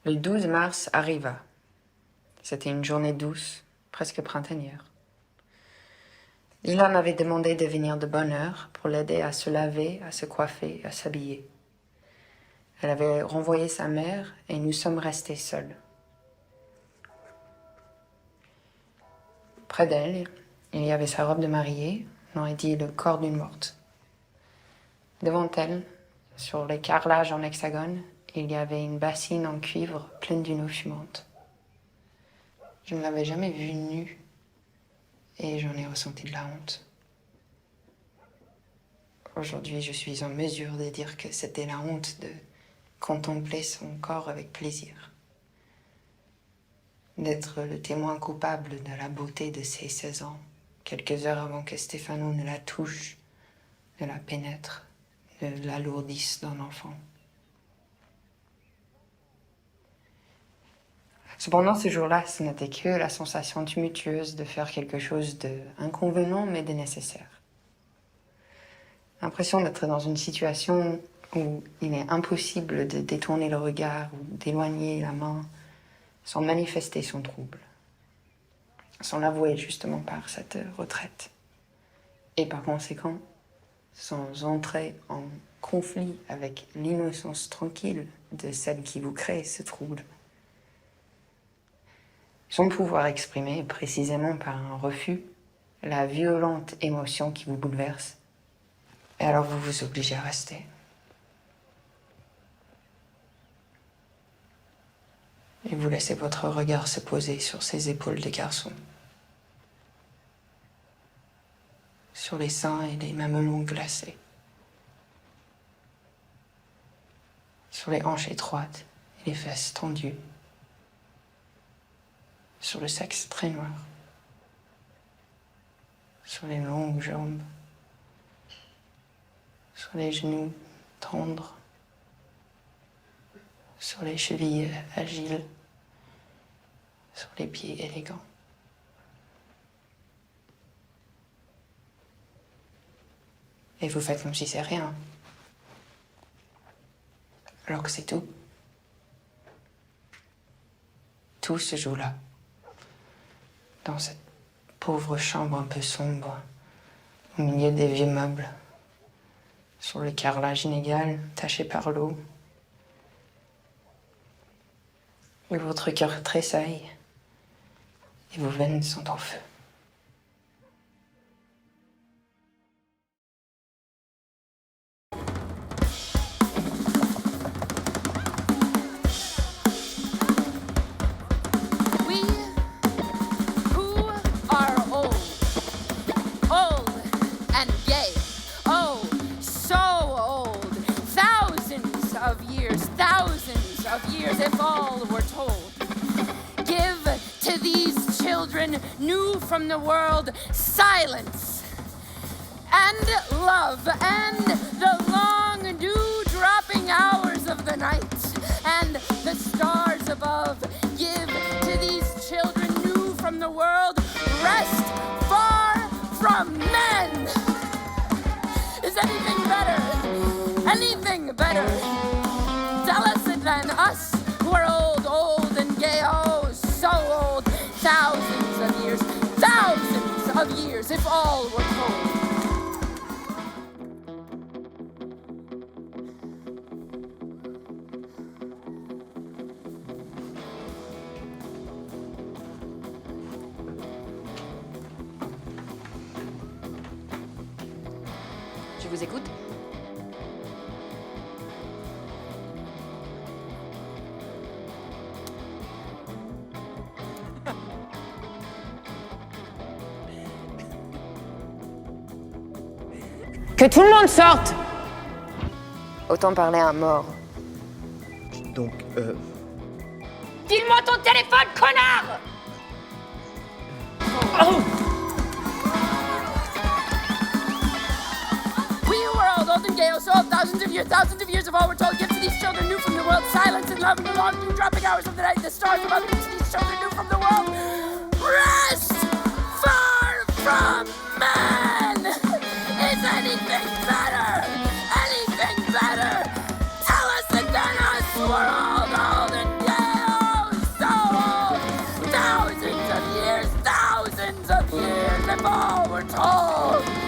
Le 12 mars arriva. C'était une journée douce, presque printanière. Lila m'avait demandé de venir de bonne heure pour l'aider à se laver, à se coiffer, à s'habiller. Elle avait renvoyé sa mère et nous sommes restés seuls. Près d'elle, il y avait sa robe de mariée, on aurait dit le corps d'une morte. Devant elle, sur les carrelages en hexagone, il y avait une bassine en cuivre pleine d'une eau fumante. Je ne l'avais jamais vue nue et j'en ai ressenti de la honte. Aujourd'hui, je suis en mesure de dire que c'était la honte de contempler son corps avec plaisir. D'être le témoin coupable de la beauté de ses 16 ans, quelques heures avant que Stefano ne la touche, ne la pénètre, ne l'alourdisse d'un enfant. Cependant, ce jour-là, ce n'était que la sensation tumultueuse de faire quelque chose d'inconvenant mais de nécessaire. L'impression d'être dans une situation où il est impossible de détourner le regard ou d'éloigner la main sans manifester son trouble, sans l'avouer justement par cette retraite. Et par conséquent, sans entrer en conflit avec l'innocence tranquille de celle qui vous crée ce trouble. Sans pouvoir exprimer précisément par un refus la violente émotion qui vous bouleverse. Et alors vous vous obligez à rester. Et vous laissez votre regard se poser sur ces épaules des garçons. Sur les seins et les mamelons glacés. Sur les hanches étroites et les fesses tendues. Sur le sexe très noir. Sur les longues jambes. Sur les genoux tendres. Sur les chevilles agiles. Sur les pieds élégants. Et vous faites comme si c'est rien. Alors que c'est tout. Tout se joue là. Dans cette pauvre chambre un peu sombre, au milieu des vieux meubles, sur le carrelage inégal, taché par l'eau. Et votre cœur tressaille, et vos veines sont en feu. Years, if all were told. Give to these children, new from the world, silence and love and the long dew-dropping hours of the night and the stars above. Give to these children, new from the world, rest far from men. Is anything better? Anything better? Tell us it then, us who are old and gay, oh, so old. Thousands of years, if all were told. Je vous écoute. Que tout le monde sorte! Autant parler à un mort. Donc, File-moi ton téléphone, connard! Oh! We who are old and gay, so thousands of years of all we're told. Give to these children new from the world, silence and love in the long dew-dropping hours of the night. The stars above. Give to these children new from the world, rest far from men. Is anything better? Anything better? Tell us again, us who are old and gay. if all were told.